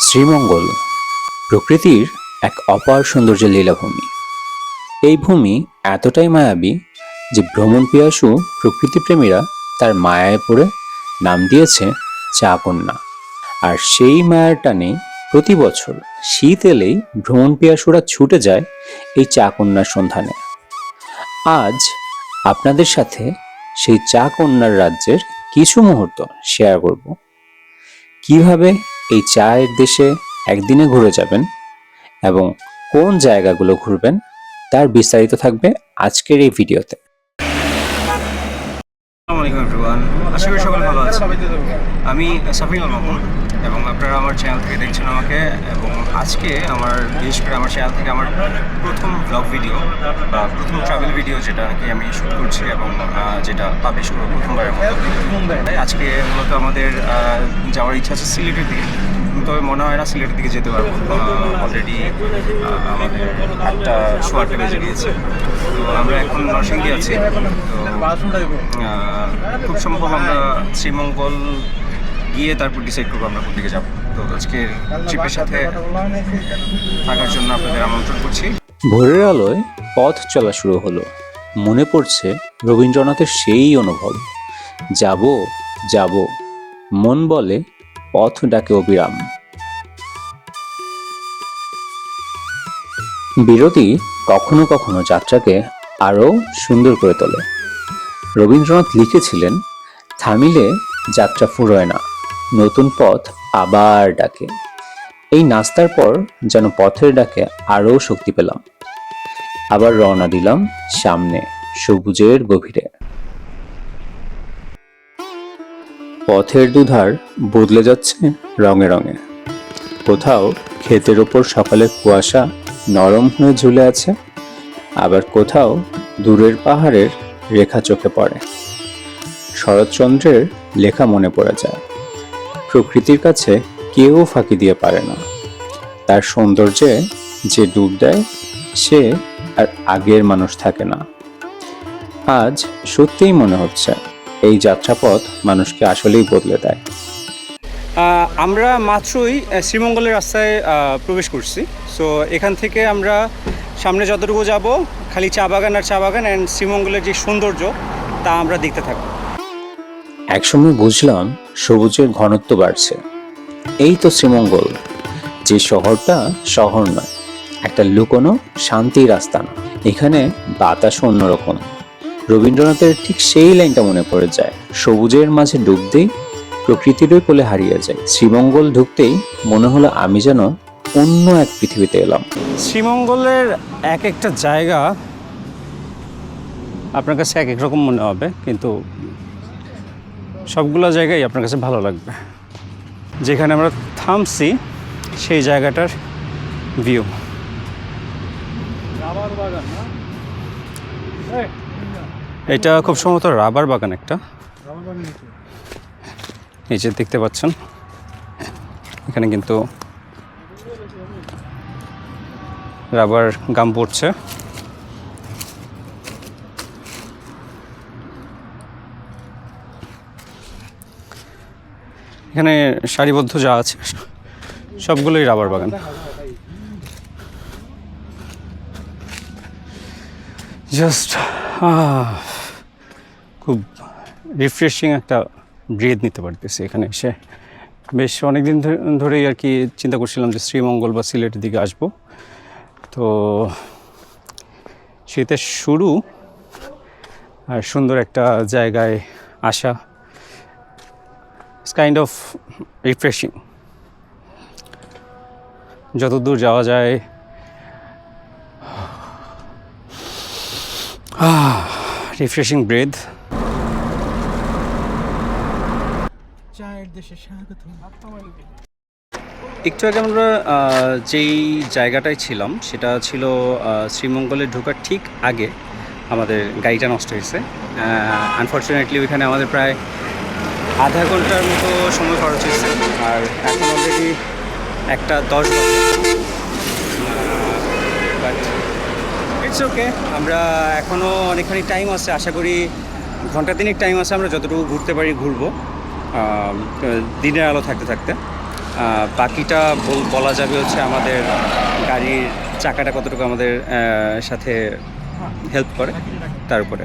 শ্রীমঙ্গল প্রকৃতির এক অপার সৌন্দর্যের লীলাভূমি। এই ভূমি এতটাই মায়াবী যে ভ্রমণ পিয়াসু প্রকৃতিপ্রেমীরা তার মায়ায় পড়ে নাম দিয়েছে চা কন্যা। আর সেই মায়ার টানে প্রতি বছর শীত এলেই ভ্রমণ পিয়াসুরা ছুটে যায় এই চা কন্যার সন্ধানে। আজ আপনাদের সাথে সেই চা কন্যার রাজ্যের কিছু মুহূর্ত শেয়ার করব। কিভাবে এই চায়ের দেশে একদিনে ঘুরে যাবেন এবং কোন জায়গাগুলো ঘুরবেন তার বিস্তারিত থাকবে আজকের এই ভিডিওতে। আসসালামু আলাইকুম এভরিওয়ান, আশা করি সকলে ভালো আছেন। আমি সাফিউল মামুন এবং আপনারা আমার চ্যানেল থেকে দেখছেন আমাকে। এবং আজকে বিশেষ করে আমার চ্যানেল থেকে আমার প্রথম ব্লগ ভিডিও বা প্রথম ট্রাভেল ভিডিও যেটা নাকি আমি শ্যুট করছি এবং যেটা পাবলিশ করবো প্রথমবারের মতো। তাই আজকে মূলত আমাদের যাওয়ার ইচ্ছা আছে সিলেটের দিকে, তবে মনে হয় না সিলেটের দিকে যেতে পারবো। অলরেডি আমাদের 8:15 বেজে গিয়েছে। তো আমরা এখন নরসিংদী আছি। তো খুব সম্ভব আমরা শ্রীমঙ্গল গিয়ে তারপর ডিসাইড করবো আমরা কোন দিকে যাবো। তো আজকের ট্রিপের সাথে থাকার জন্য আপনাদের আমন্ত্রণ করছি। ভোরের আলোয় পথ চলা শুরু হলো। মনে পড়ছে রবীন্দ্রনাথের সেই অনুভব, যাব যাব মন বলে পথ ডাকে অবিরাম। বিরতি কখনো কখনো যাত্রাকে আরও সুন্দর করে তোলে। রবীন্দ্রনাথ লিখেছিলেন, থামিলে যাত্রা ফুরোয় না, নতুন পথ আবার ডাকে। এই নাস্তার পর যেন পথের ডাকে আরও শক্তি পেলাম। আবার রওনা দিলাম সামনে সবুজের গভীরে। পথের দুধার বদলে যাচ্ছে রঙে রঙে। কোথাও ক্ষেতের ওপর সকালের কুয়াশা নরম হয়ে ঝুলে আছে, আবার কোথাও দূরের পাহাড়ের রেখা চোখে পড়ে। শরৎচন্দ্রের লেখা মনে পড়ে যায়, প্রকৃতির কাছে কেউ ফাঁকি দিয়ে পারে না। তার সৌন্দর্যে যে ডুব দেয় সে আর আগের মানুষ থাকে না। আজ সত্যিই মনে হচ্ছে এই যাত্রাপথ মানুষকে আসলেই বদলে দেয়। আমরা মাত্রই শ্রীমঙ্গলের রাস্তায় প্রবেশ করছি। সো এখান থেকে আমরা সামনে যতটুকু যাব খালি চা বাগান আর চা বাগান, অ্যান্ড শ্রীমঙ্গলের যে সৌন্দর্য তা আমরা দেখতে থাকবো। একসময় বুঝলাম সবুজের ঘনত্ব বাড়ছে। এই তো শ্রীমঙ্গল, যে শহরটা শহর নয়, একটা লুকোনো শান্তির আস্তানা। এখানে বাতাস অন্যরকম। রবীন্দ্রনাথের ঠিক সেই লাইনটা মনে পড়ে যায়, সবুজের মাঝে ডুব দেই, প্রকৃতিরই কোলে হারিয়ে যায়। শ্রীমঙ্গল ঢুকতেই মনে হলো আমি যেন অন্য এক পৃথিবীতে এলাম। শ্রীমঙ্গলের এক একটা জায়গা আপনার কাছে এক এক রকম মনে হবে, কিন্তু সবগুলো জায়গায় আপনার কাছে ভালো লাগবে। যেখানে আমরা থামছি সেই জায়গাটার ভিউ। এটা খুব সম্ভবত রাবার বাগান একটা। এই যে দেখতে পাচ্ছেন এখানে কিন্তু রাবার গাম পড়ছে। এখানে সারিবদ্ধ যা আছে সবগুলোই রাবার বাগান। জাস্ট খুব রিফ্রেশিং একটা ব্রিথ নিতে পারতেছি এখানে এসে। বেশ অনেকদিন ধরেই আর কি চিন্তা করছিলাম যে শ্রীমঙ্গল বা সিলেটের দিকে আসবো। তো শীতের শুরু আর সুন্দর একটা জায়গায় আসা, ইটস কাইন্ড অফ রিফ্রেশিং। যত দূর যাওয়া যায় রিফ্রেশিং ব্রেথ। একটু আগে আমরা যেই জায়গাটায় ছিলাম সেটা ছিল শ্রীমঙ্গলে ঢোকার ঠিক আগে আমাদের গাড়িটা নষ্ট হয়েছে। আনফর্চুনেটলি ওইখানে আমাদের প্রায় আধা ঘন্টার মতো সময় খরচ হয়েছে। আর এখন অলরেডি 1:10 বাজে। বাট ইটস ওকে, আমরা এখনও অনেকখানি টাইম আছে। আশা করি ঘন্টা তিনেক টাইম আছে, আমরা যতটুকু ঘুরতে পারি ঘুরবো দিনের আলো থাকতে থাকতে। বাকিটা বলা যাবে হচ্ছে আমাদের গাড়ির চাকাটা কতটুকু আমাদের সাথে হেল্প করে তার উপরে।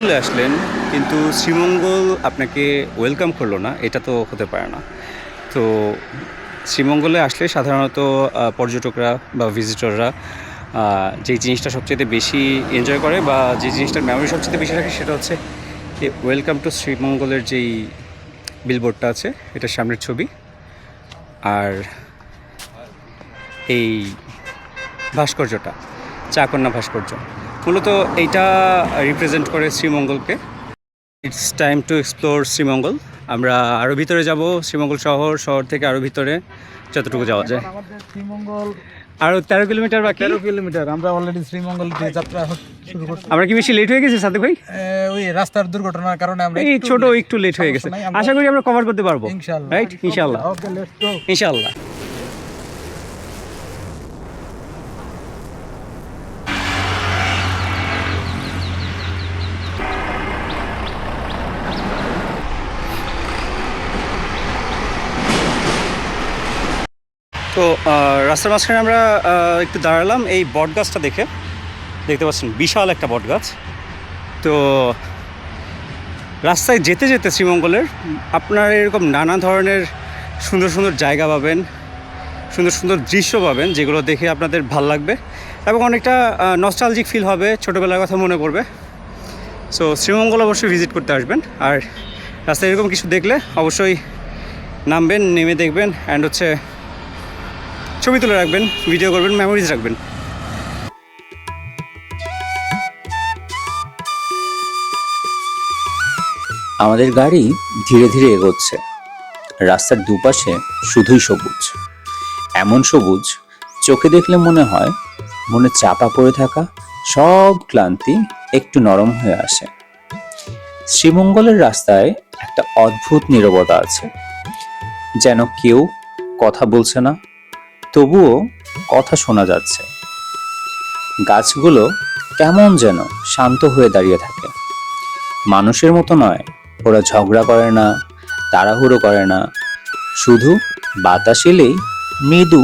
চলে আসলেন কিন্তু শ্রীমঙ্গল আপনাকে ওয়েলকাম করলো না, এটা তো হতে পারে না। তো শ্রীমঙ্গলে আসলে সাধারণত পর্যটকরা বা ভিজিটররা যেই জিনিসটা সবচেয়ে বেশি এনজয় করে বা যে জিনিসটার মেমোরি সবচেয়ে বেশি রাখে সেটা হচ্ছে এই ওয়েলকাম টু শ্রীমঙ্গলের যেই বিলবোর্ডটা আছে, এটার সামনের ছবি, আর এই ভাস্কর্যটা চাকন্যা ভাস্কর্য, মূলত এইটা রিপ্রেজেন্ট করে শ্রীমঙ্গলকে। It's time to explore Sreemangal. আমরা আরও ভিতরে যাব, শ্রীমঙ্গল শহর থেকে আরও ভিতরে যতটুকু যাওয়া যায়। আমাদের শ্রীমঙ্গল আরও 13 কিলোমিটার বাকি। 13 কিলোমিটার। আমরা অলরেডি শ্রীমঙ্গল দিয়ে যাত্রা শুরু করছি। আমরা কি বেশি লেট হয়ে গেছি সাদেক ভাই? ওই রাস্তার দুর্ঘটনার কারণে আমরা এই ছোট একটু লেট হয়ে গেছে, আশা করি আমরা কভার করতে পারবো ইনশাআল্লাহ। রাইট, ইনশাআল্লাহ, ওকে, লেটস গো। ইনশাআল্লাহ। তো রাস্তার মাঝখানে আমরা একটু দাঁড়ালাম এই বট গাছটা দেখে। দেখতে পাচ্ছেন বিশাল একটা বট গাছ। তো রাস্তায় যেতে যেতে শ্রীমঙ্গলের আপনারা এরকম নানা ধরনের সুন্দর সুন্দর জায়গা পাবেন, সুন্দর সুন্দর দৃশ্য পাবেন, যেগুলো দেখে আপনাদের ভাল লাগবে এবং অনেকটা নস্টালজিক ফিল হবে, ছোটোবেলার কথা মনে পড়বে। সো শ্রীমঙ্গল অবশ্যই ভিজিট করতে আসবেন, আর রাস্তায় এরকম কিছু দেখলে অবশ্যই নামবেন, নেমে দেখবেন, অ্যান্ড হচ্ছে ছবি তুলে রাখবেন, ভিডিও করবেন, মেমোরিজ রাখবেন। আমাদের গাড়ি ধীরে ধীরে এগোচ্ছে। রাস্তার দুপাশে শুধুই সবুজ, এমন সবুজ চোখে দেখলে মনে হয় মনে চাপা পড়ে থাকা সব ক্লান্তি একটু নরম হয়ে আসে। শ্রীমঙ্গলের রাস্তায় একটা অদ্ভুত নীরবতা আছে, যেন কেউ কথা বলছে না, তবুও কথা শোনা যাচ্ছে। গাছগুলো কেমন যেন শান্ত হয়ে দাঁড়িয়ে থাকে। মানুষের মতো নয়, ওরা ঝগড়া করে না, তাড়াহুড়ো করে না, শুধু বাতাস এলেই মৃদু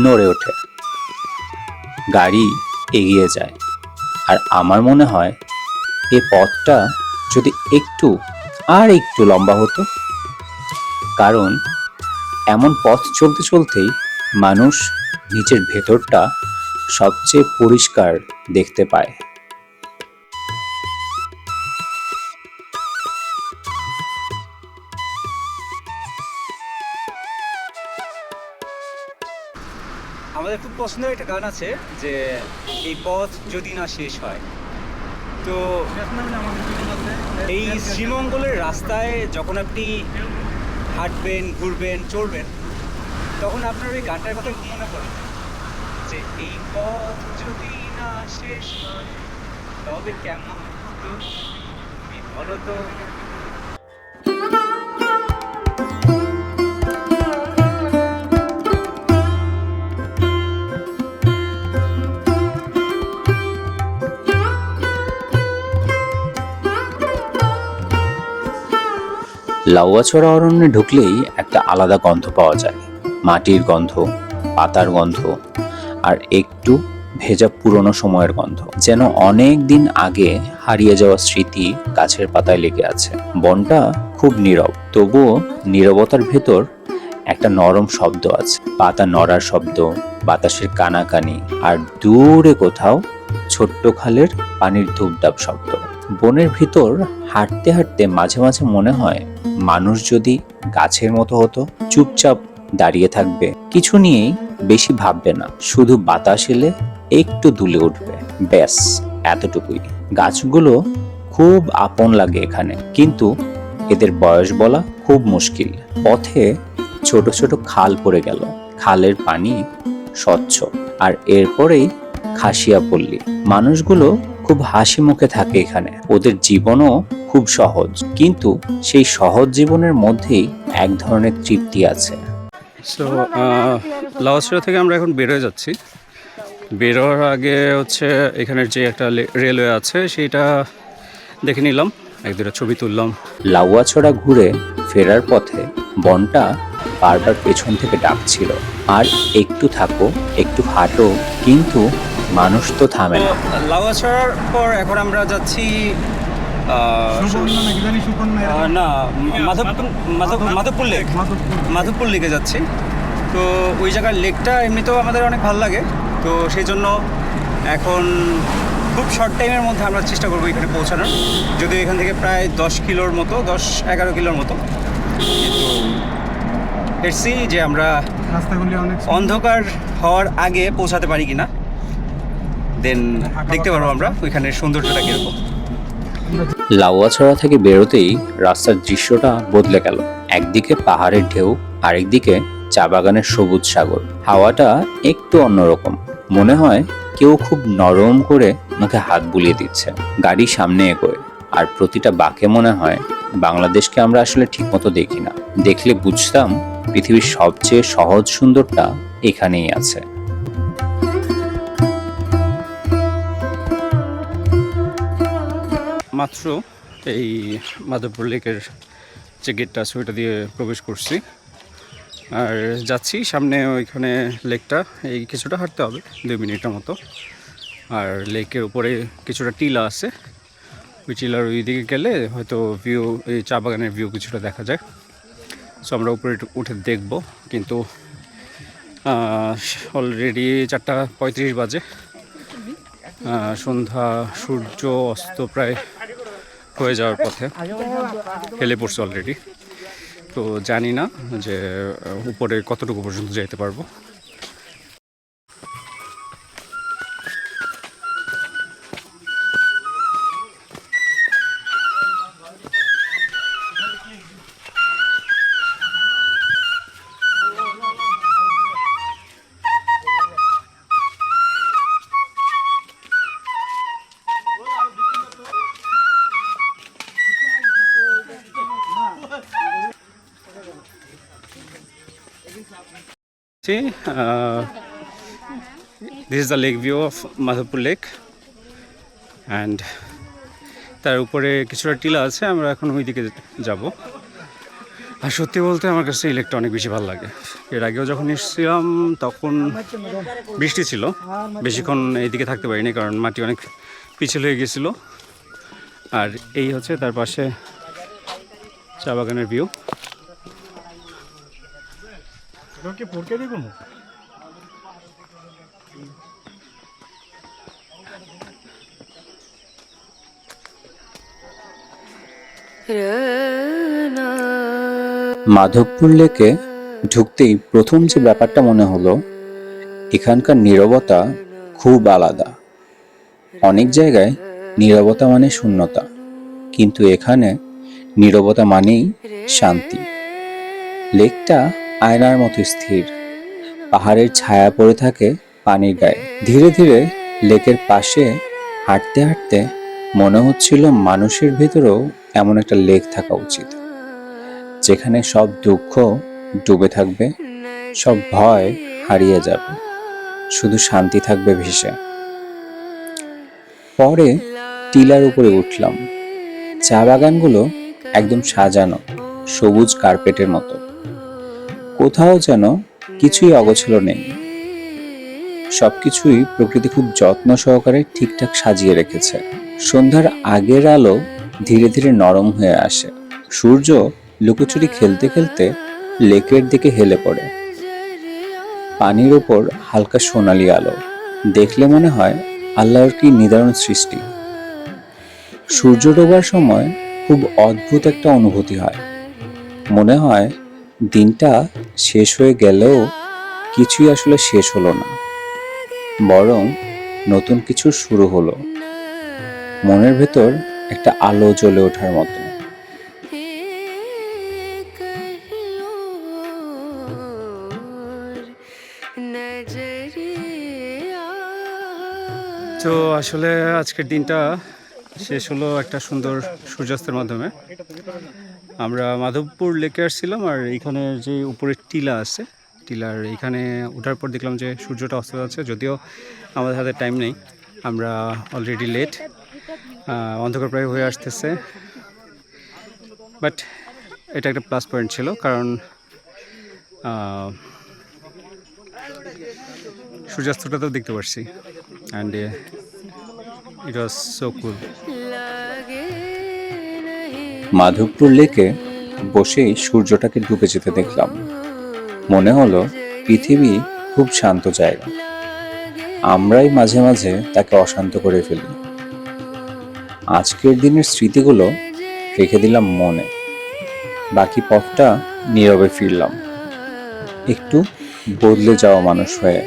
নড়ে ওঠে। গাড়ি এগিয়ে যায়, আর আমার মনে হয় এই পথটা যদি একটু লম্বা হতো, কারণ এমন পথ চলতে চলতেই মানুষ নিজের ভেতরটা সবচেয়ে পরিষ্কার দেখতে পায়। আমাদের খুব পছন্দের একটা গান আছে যে এই পথ যদি না শেষ হয়। তো এই শ্রীমঙ্গলের রাস্তায় যখন আপনি হাঁটবেন, ঘুরবেন, চড়বেন, তখন আপনার ওই গানটার কথা মনে পড়ে যে এই পথ যদি না শেষ হয় তবে কেমন হতো, বলো তো। লাউয়াছড়া অরণ্যে ঢুকলেই একটা আলাদা গন্ধ পাওয়া যায়, মাটির গন্ধ, পাতার গন্ধ, আর একটু ভেজা পুরনো সময়ের গন্ধ, যেন অনেক দিন আগে হারিয়ে যাওয়া স্মৃতি গাছের পাতায় লেগে আছে। বনটা খুব নীরব, তবুও নীরবতার ভেতর একটা নরম শব্দ আছে, পাতা নড়ার শব্দ, বাতাসের কানাকানি, আর দূরে কোথাও ছোট্ট খালের পানির ধূপধাপ শব্দ। বনের ভিতর হাঁটতে হাঁটতে মাঝে মাঝে মনে হয় মানুষ যদি গাছের মতো হতো, চুপচাপ দাঁড়িয়ে থাকবে, কিছু নিয়েই বেশি ভাববে না, শুধু বাতাস এলে একটু দুলে উঠবে, ব্যাস এতটুকুই। গাছগুলো খুব আপন লাগে এখানে, কিন্তু এদের বয়স বলা খুব মুশকিল। পথে ছোট ছোট খাল পড়ে গেল, খালের পানি স্বচ্ছ, আর এরপরেই খাসিয়া পল্লী। মানুষগুলো খুব হাসি মুখে থাকে এখানে, ওদের জীবনও খুব সহজ, কিন্তু সেই সহজ জীবনের মধ্যেই এক ধরনের তৃপ্তি আছে। সো লাউয়াছড়া থেকে আমরা এখন বের হয়ে যাচ্ছি। বেরোর আগে হচ্ছে এখানের যে একটা রেলওয়ে আছে সেটা দেখে নিলাম, এক দুটা ছবি তুললাম। লাউয়াছড়া ঘুরে ফেরার পথে বনটা বারবার পেছন থেকে ডাকছিল, আর একটু থাকো, একটু হাঁটো, কিন্তু মানুষ তো থামে না। লাউয়াছড়ার পর এখন আমরা যাচ্ছি সুবর্ণ নাকি জানি সুবর্ণ না মাধবপুর লেক। মাধবপুর লেকে যাচ্ছি। তো ওই জায়গার লেকটা এমনিতেও আমাদের অনেক ভালো লাগে, তো সেই জন্য এখন খুব শর্ট টাইমের মধ্যে আমরা চেষ্টা করবো এখানে পৌঁছানোর। যদিও এখান থেকে প্রায় 10 কিলোর মতো, 10-11 কিলোর মতো, কিন্তু এসছি যে আমরা রাস্তাগুলি অনেক অন্ধকার হওয়ার আগে পৌঁছাতে পারি কিনা, দেন দেখতে পারবো আমরা ওইখানের সৌন্দর্যটা কীরকম। লাউয়াছড়া থেকে বেরোতেই রাস্তার দৃশ্যটা বদলে গেল। একদিকে পাহাড়ের ঢেউ, আরেকদিকে চা বাগানের সবুজ সাগর। হাওয়াটা একটু অন্যরকম, মনে হয় কেউ খুব নরম করে মুখে হাত বুলিয়ে দিচ্ছে। গাড়ি সামনে এগোয়, আর প্রতিটা বাঁকে মনে হয় বাংলাদেশকে আমরা আসলে ঠিকমতো দেখি না। দেখলে বুঝতাম পৃথিবীর সবচেয়ে সহজ সুন্দরটা এখানেই আছে। মাত্র এই মাধবপুর লেকের যে গেটটা আছে ওইটা দিয়ে প্রবেশ করছি, আর যাচ্ছি সামনে ওইখানে লেকটা। এই কিছুটা হাঁটতে হবে 2 মিনিটের মতো, আর লেকের উপরে কিছুটা টিলা আছে। ওই টিলার ওই দিকে গেলে হয়তো ভিউ, এই চা বাগানের ভিউ কিছুটা দেখা যায়। সো আমরা উপরে উঠে দেখব, কিন্তু অলরেডি 4:35 বাজে। সন্ধ্যা, সূর্য অস্ত প্রায় হয়ে যাওয়ার পথে, হেলে পড়ছে অলরেডি। তো জানি না যে উপরে কতটুকু পর্যন্ত যেতে পারবো। See, this is the lake view of Madhopur Lake, and তার উপরে কিছুটা টিলা আছে। আমরা এখন ওই দিকে যাব। আর সত্যি বলতে আমার কাছে এই লেকটা অনেক বেশি ভালো লাগে। এর আগেও যখন এসেছিলাম তখন বৃষ্টি ছিল, বেশিক্ষণ এইদিকে থাকতে পারিনি কারণ মাটি অনেক পিছল হয়ে গেছিলো। আর এই হচ্ছে তার পাশে চা বাগানের ভিউ। মাধবপুর লেকে ঢুকতেই প্রথম যে ব্যাপারটা মনে হলো, এখানকার নীরবতা খুব আলাদা। অনেক জায়গায় নীরবতা মানে শূন্যতা, কিন্তু এখানে নীরবতা মানেই শান্তি। লেকটা আয়নার মতো স্থির, পাহাড়ের ছায়া পড়ে থাকে পানির গায়ে। ধীরে ধীরে লেকের পাশে হাঁটতে হাঁটতে মনে হচ্ছিল মানুষের ভেতরেও এমন একটা লেক থাকা উচিত, যেখানে সব দুঃখ ডুবে থাকবে, সব ভয় হারিয়ে যাবে, শুধু শান্তি থাকবে ভেসে। পরে টিলার উপরে উঠলাম। চা বাগানগুলো একদম সাজানো সবুজ কার্পেটের মতো, কোথাও যেন কিছুই অগোছালো নেই। সবকিছুই প্রকৃতি খুব যত্ন সহকারে ঠিকঠাক সাজিয়ে রেখেছে। সন্ধ্যার আগের আলো ধীরে ধীরে নরম হয়ে আসে। সূর্য লুকোচুরি খেলতে খেলতে লেকের দিকে হেলে পড়ে। পানির ওপর হালকা সোনালি আলো, দেখলে মনে হয় আল্লাহর কি নিদারুণ সৃষ্টি। সূর্য ডোবার সময় খুব অদ্ভুত একটা অনুভূতি হয়। মনে হয় দিনটা শেষ হয়ে গেলেও কিছুই আসলে শেষ হলো না, বরং নতুন কিছু শুরু হলো। মনের ভেতর একটা আলো জ্বলে ওঠার মতো। তো আসলে আজকের দিনটা শেষ হলো একটা সুন্দর সূর্যাস্তের মাধ্যমে। আমরা মাধবপুর লেকে আসছিলাম, আর এইখানে যে উপরের টিলা আছে, টিলার এইখানে ওঠার পর দেখলাম যে সূর্যটা অস্ত যাচ্ছে। যদিও আমাদের হাতে টাইম নেই, আমরা অলরেডি লেট, অন্ধকার প্রায় হয়ে আসতেছে। বাট এটা একটা প্লাস পয়েন্ট ছিল, কারণ সূর্যাস্তটাতেও দেখতে পারছি অ্যান্ড ইট ওয়াজ সো কুল। মাধবপুর লেকে বসেই সূর্যটাকে ডুবে যেতে দেখলাম। মনে হলো পৃথিবী খুব শান্ত জায়গা, আমরাই মাঝে মাঝে তাকে অশান্ত করে ফেলি। আজকের দিনের স্মৃতিগুলো রেখে দিলাম মনে, বাকি পথটা নীরবে ফিরলাম, একটু বদলে যাওয়া মানুষ হয়ে।